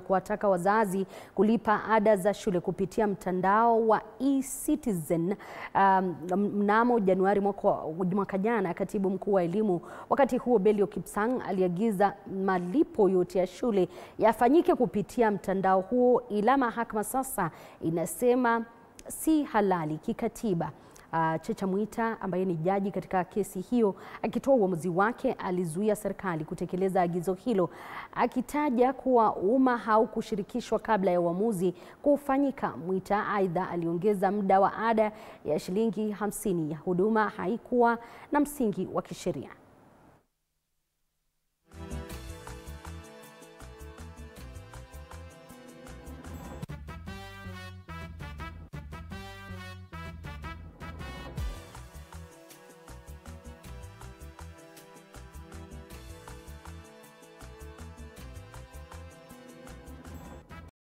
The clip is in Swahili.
Kuwataka wazazi kulipa ada za shule kupitia mtandao wa eCitizen mnamo Januari mwaka jana. Katibu mkuu wa elimu wakati huo Belio Kipsang aliagiza malipo yote ya shule yafanyike kupitia mtandao huo, ila mahakama sasa inasema si halali kikatiba. Checha Mwita ambaye ni jaji katika kesi hiyo, akitoa uamuzi wake, alizuia serikali kutekeleza agizo hilo, akitaja kuwa umma haukushirikishwa kabla ya uamuzi kufanyika. Mwita aidha aliongeza muda wa ada ya shilingi 50 ya huduma haikuwa na msingi wa kisheria.